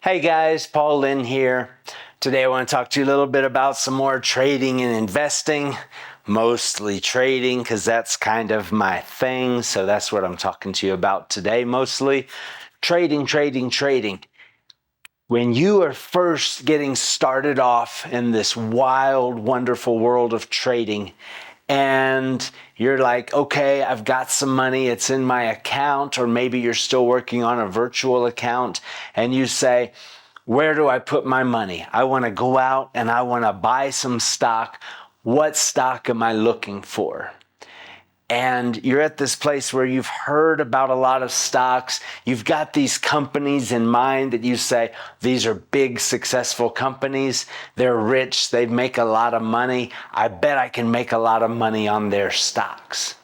Hey guys, Paul Lynn here. Today I want to talk to you a little bit about some more trading and investing, mostly trading because that's kind of my thing. So that's what I'm talking to you about today, mostly trading. When you are first getting started off in this wild, wonderful world of trading, and you're like, okay, I've got some money, it's in my account, or maybe you're still working on a virtual account, and you say, where do I put my money? I want to go out and I want to buy some stock. What stock am I looking for? And you're at this place where you've heard about a lot of stocks. You've got these companies in mind that you say, these are big, successful companies. They're rich. They make a lot of money. I bet I can make a lot of money on their stocks.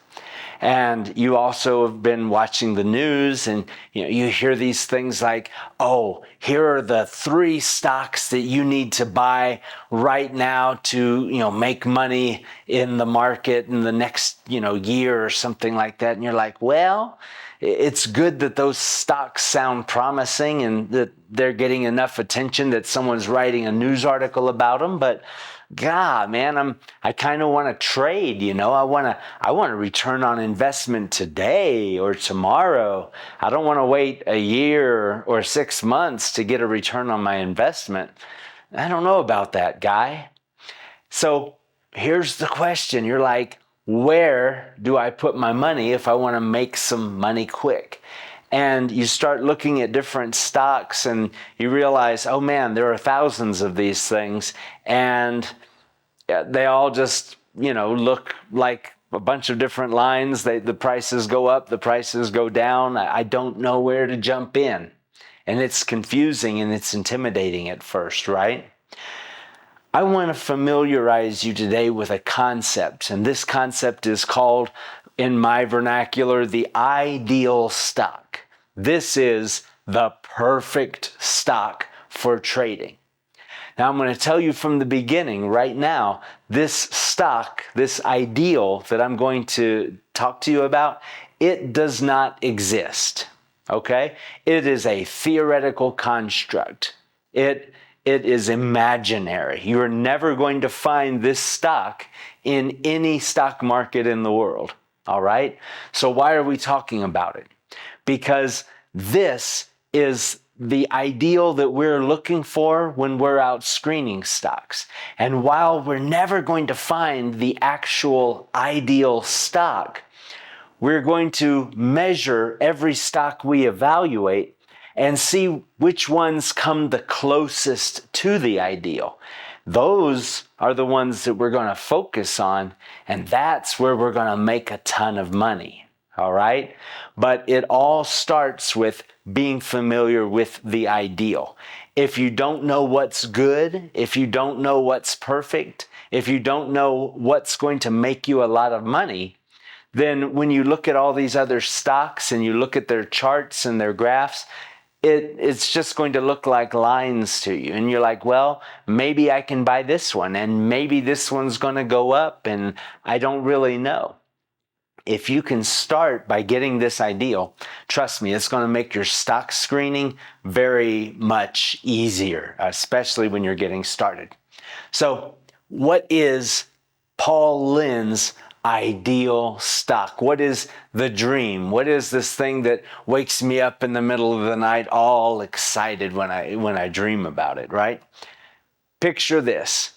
And you also have been watching the news and you hear these things like, oh, here are the 3 stocks that you need to buy right now to, make money in the market in the next, year or something like that. And you're like, well, it's good that those stocks sound promising and that they're getting enough attention that someone's writing a news article about them. But God, man, I kind of want to trade, I want to return on investment today or tomorrow. I don't want to wait a year or 6 months to get a return on my investment. I don't know about that, guy. So here's the question. You're like, where do I put my money if I want to make some money quick? And you start looking at different stocks and you realize, oh man, there are thousands of these things. And they all just, look like a bunch of different lines. The prices go up, the prices go down. I don't know where to jump in. And it's confusing and it's intimidating at first, right? I want to familiarize you today with a concept. And this concept is called, in my vernacular, the ideal stock. This is the perfect stock for trading. Now, I'm going to tell you from the beginning right now, this stock, this ideal that I'm going to talk to you about, it does not exist, okay? It is a theoretical construct. It is imaginary. You are never going to find this stock in any stock market in the world, all right? So why are we talking about it? Because this is the ideal that we're looking for when we're out screening stocks. And while we're never going to find the actual ideal stock, we're going to measure every stock we evaluate and see which ones come the closest to the ideal. Those are the ones that we're going to focus on, and that's where we're going to make a ton of money. All right? But it all starts with being familiar with the ideal. If you don't know what's good, if you don't know what's perfect, if you don't know what's going to make you a lot of money, then when you look at all these other stocks and you look at their charts and their graphs, it's just going to look like lines to you. And you're like, well, maybe I can buy this one, and maybe this one's going to go up, and I don't really know. If you can start by getting this ideal, trust me, it's going to make your stock screening very much easier, especially when you're getting started. So, what is Paul Lynn's ideal stock? What is the dream? What is this thing that wakes me up in the middle of the night all excited when I dream about it, right? Picture this.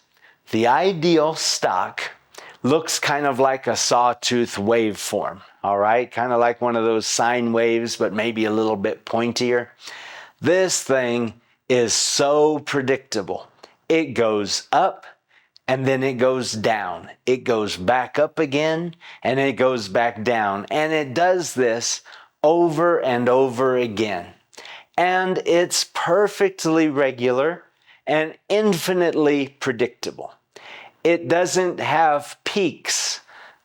The ideal stock looks kind of like a sawtooth waveform, all right? Kind of like one of those sine waves, but maybe a little bit pointier. This thing is so predictable. It goes up and then it goes down. It goes back up again and it goes back down. And it does this over and over again. And it's perfectly regular and infinitely predictable. It doesn't have peaks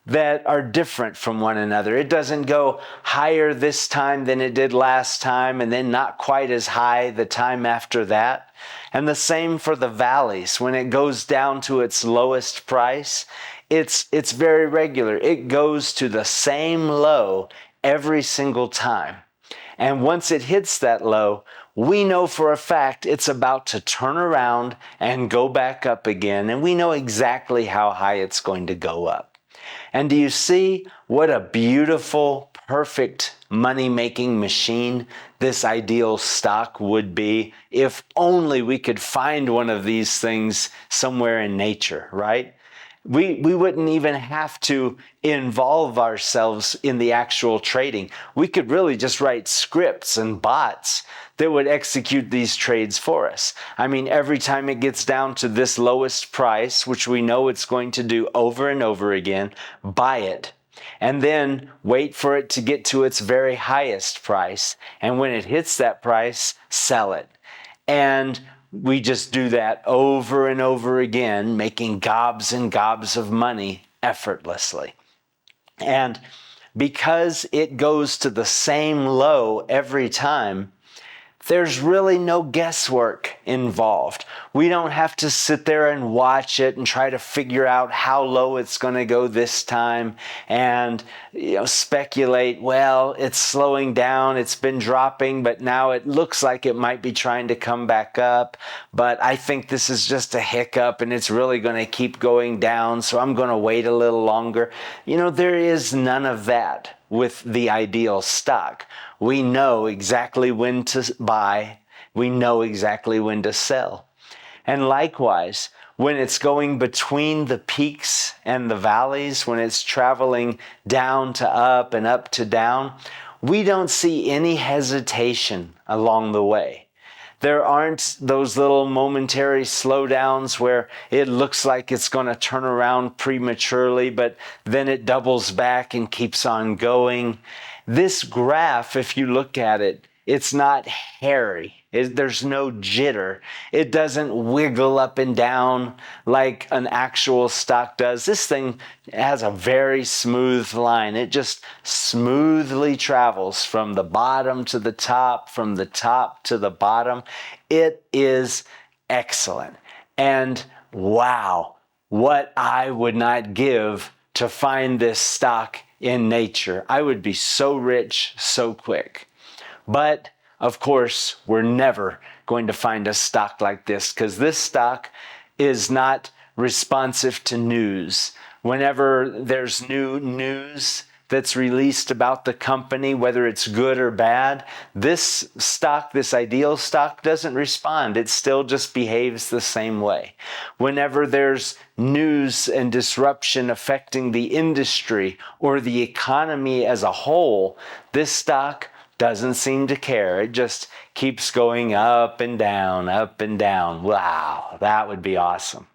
that are different from one another. It doesn't go higher this time than it did last time and then not quite as high the time after that. And the same for the valleys. When it goes down to its lowest price, it's very regular. It goes to the same low every single time. And once it hits that low, we know for a fact it's about to turn around and go back up again, and we know exactly how high it's going to go up. And do you see what a beautiful, perfect money-making machine this ideal stock would be if only we could find one of these things somewhere in nature, right? We wouldn't even have to involve ourselves in the actual trading. We could really just write scripts and bots that would execute these trades for us. I mean, every time it gets down to this lowest price, which we know it's going to do over and over again, buy it. And then wait for it to get to its very highest price. And when it hits that price, sell it. And we just do that over and over again, making gobs and gobs of money effortlessly. And because it goes to the same low every time, there's really no guesswork involved. We don't have to sit there and watch it and try to figure out how low it's going to go this time and speculate, well, it's slowing down, it's been dropping, but now it looks like it might be trying to come back up, but I think this is just a hiccup and it's really going to keep going down, so I'm going to wait a little longer. There is none of that with the ideal stock. We know exactly when to buy. We know exactly when to sell. And likewise, when it's going between the peaks and the valleys, when it's traveling down to up and up to down, we don't see any hesitation along the way. There aren't those little momentary slowdowns where it looks like it's going to turn around prematurely, but then it doubles back and keeps on going. This graph, if you look at it, it's not hairy. There's no jitter. It doesn't wiggle up and down like an actual stock does. This thing has a very smooth line. It just smoothly travels from the bottom to the top, from the top to the bottom. It is excellent. And wow, what I would not give to find this stock in nature. I would be so rich so quick. But of course, we're never going to find a stock like this because this stock is not responsive to news. Whenever there's new news that's released about the company, whether it's good or bad, this stock, this ideal stock, doesn't respond. It still just behaves the same way. Whenever there's news and disruption affecting the industry or the economy as a whole, this stock doesn't seem to care. It just keeps going up and down, up and down. Wow, that would be awesome.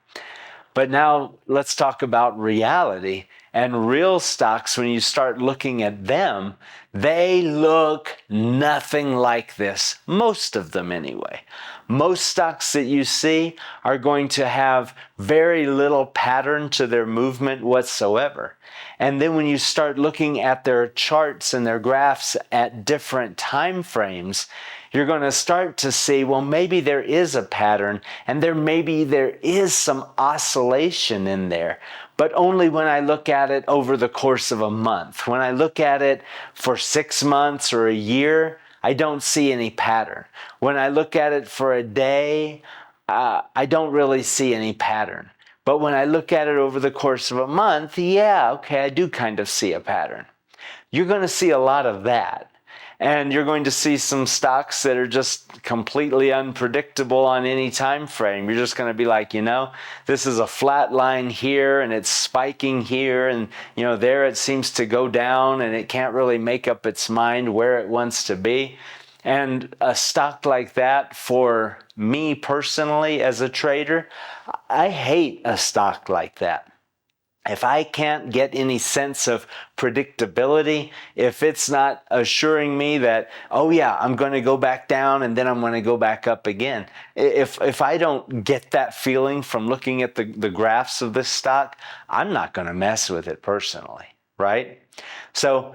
But now let's talk about reality. And real stocks, when you start looking at them, they look nothing like this. Most of them anyway. Most stocks that you see are going to have very little pattern to their movement whatsoever. And then when you start looking at their charts and their graphs at different time frames, you're going to start to see, well, maybe there is a pattern and maybe there is some oscillation in there, but only when I look at it over the course of a month. When I look at it for 6 months or a year, I don't see any pattern. When I look at it for a day, I don't really see any pattern. But when I look at it over the course of a month, yeah, okay, I do kind of see a pattern. You're going to see a lot of that. And you're going to see some stocks that are just completely unpredictable on any time frame. You're just going to be like, this is a flat line here and it's spiking here, and there it seems to go down and it can't really make up its mind where it wants to be. And a stock like that, for me personally as a trader, I hate a stock like that. If I can't get any sense of predictability, if it's not assuring me that, oh yeah, I'm going to go back down and then I'm going to go back up again. If I don't get that feeling from looking at the graphs of this stock, I'm not going to mess with it personally, right? So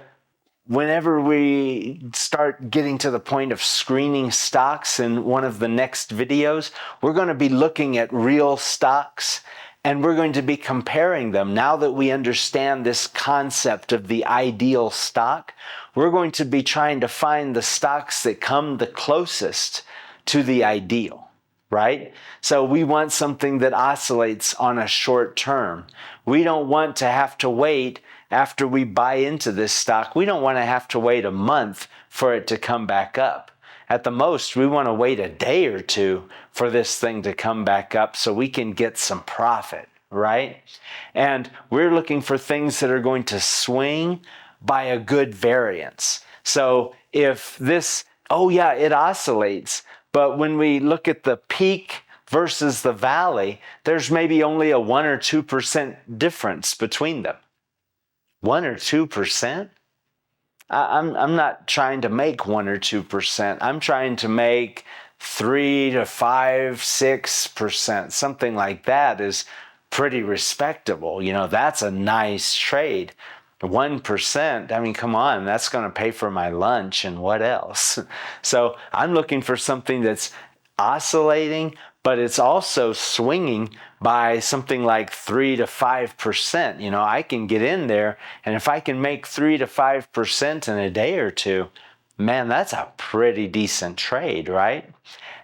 whenever we start getting to the point of screening stocks in one of the next videos, we're going to be looking at real stocks. And we're going to be comparing them. Now that we understand this concept of the ideal stock, we're going to be trying to find the stocks that come the closest to the ideal, right? So we want something that oscillates on a short term. We don't want to have to wait after we buy into this stock. We don't want to have to wait a month for it to come back up. At the most, we want to wait a day or two for this thing to come back up so we can get some profit, right? And we're looking for things that are going to swing by a good variance. So if this, oh yeah, it oscillates, but when we look at the peak versus the valley, there's maybe only a 1 or 2% difference between them. 1 or 2%? I'm not trying to make 1 or 2%. I'm trying to make 3 to 5, 6%. Something like that is pretty respectable. You know, that's a nice trade. 1%, I mean, come on, that's going to pay for my lunch and what else? So I'm looking for something that's oscillating, but it's also swinging by something like 3 to 5%. You know, I can get in there, and if I can make 3 to 5% in a day or two, man, that's a pretty decent trade, right?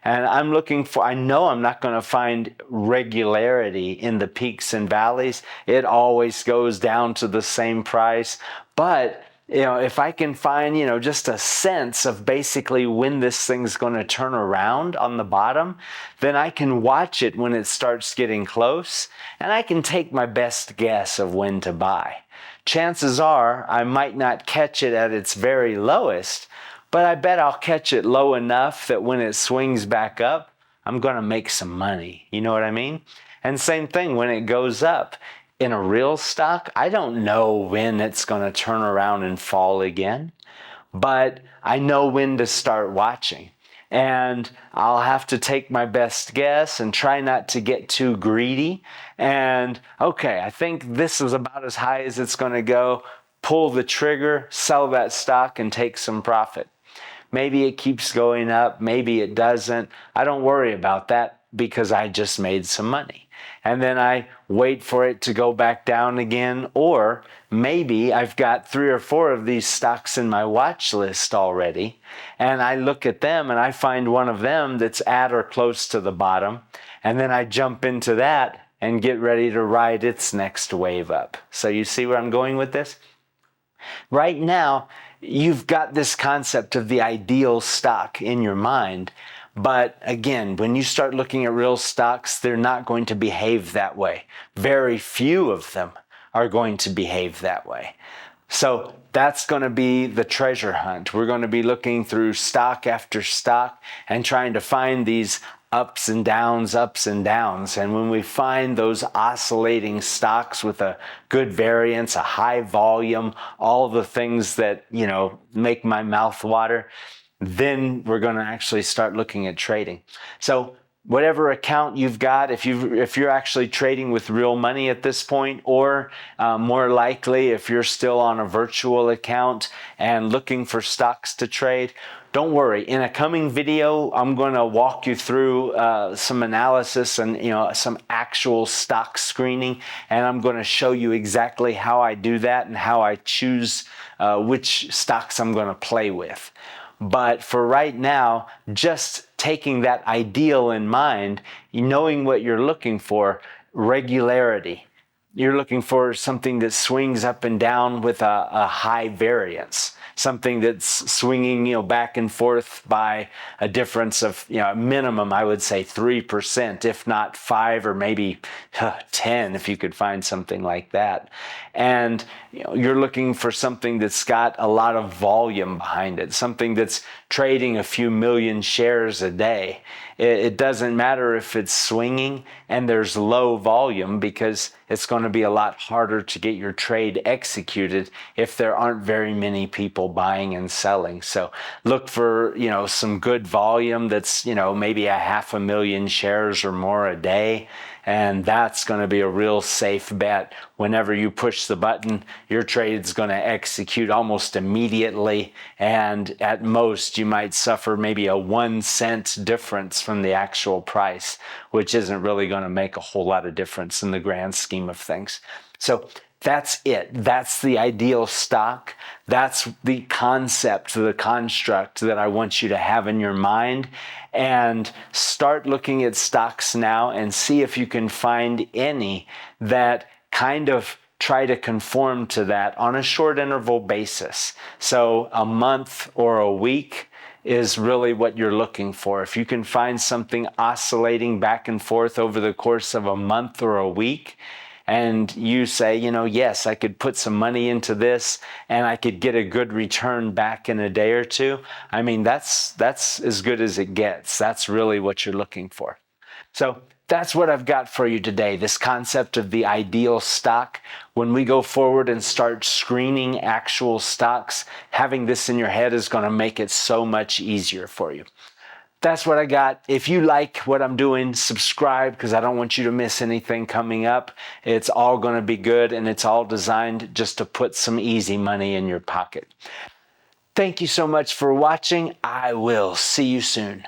And I'm looking for, I know I'm not going to find regularity in the peaks and valleys. It always goes down to the same price. But, you know, if I can find, you know, just a sense of basically when this thing's going to turn around on the bottom, then I can watch it when it starts getting close, and I can take my best guess of when to buy. Chances are I might not catch it at its very lowest, but I bet I'll catch it low enough that when it swings back up, I'm going to make some money. You know what I mean? And same thing when it goes up. In a real stock, I don't know when it's going to turn around and fall again, but I know when to start watching. And I'll have to take my best guess and try not to get too greedy. And okay, I think this is about as high as it's going to go. Pull the trigger, sell that stock, and take some profit. Maybe it keeps going up, maybe it doesn't. I don't worry about that because I just made some money. And then I wait for it to go back down again, or maybe I've got 3 or 4 of these stocks in my watch list already, and I look at them and I find one of them that's at or close to the bottom, and then I jump into that and get ready to ride its next wave up. So you see where I'm going with this? Right now, you've got this concept of the ideal stock in your mind. But again, when you start looking at real stocks, they're not going to behave that way. Very few of them are going to behave that way. So that's going to be the treasure hunt. We're going to be looking through stock after stock and trying to find these ups and downs, ups and downs. And when we find those oscillating stocks with a good variance, a high volume, all the things that, you know, make my mouth water, then we're going to actually start looking at trading. So whatever account you've got, if you're actually trading with real money at this point, or more likely if you're still on a virtual account and looking for stocks to trade, don't worry. In a coming video, I'm going to walk you through some analysis and some actual stock screening, and I'm going to show you exactly how I do that and how I choose which stocks I'm going to play with. But for right now, just taking that ideal in mind, knowing what you're looking for, regularity. You're looking for something that swings up and down with a high variance, something that's swinging, back and forth by a difference of, minimum, I would say 3%, if not 5 or maybe 10, if you could find something like that. And you're looking for something that's got a lot of volume behind it, something that's trading a few million shares a day. It doesn't matter if it's swinging and there's low volume, because it's going to be a lot harder to get your trade executed if there aren't very many people buying and selling. So look for, some good volume that's, maybe 500,000 shares or more a day. And that's going to be a real safe bet. Whenever you push the button, your trade's going to execute almost immediately. And at most, you might suffer maybe a 1 cent difference from the actual price, which isn't really going to make a whole lot of difference in the grand scheme of things. So That's it. That's the ideal stock. That's the concept, the construct that I want you to have in your mind. And start looking at stocks now and see if you can find any that kind of try to conform to that on a short interval basis. So a month or a week is really what you're looking for. If you can find something oscillating back and forth over the course of a month or a week, and you say, yes, I could put some money into this and I could get a good return back in a day or two. I mean, that's as good as it gets. That's really what you're looking for. So that's what I've got for you today, this concept of the ideal stock. When we go forward and start screening actual stocks, having this in your head is going to make it so much easier for you. That's what I got. If you like what I'm doing, subscribe, because I don't want you to miss anything coming up. It's all going to be good, and it's all designed just to put some easy money in your pocket. Thank you so much for watching. I will see you soon.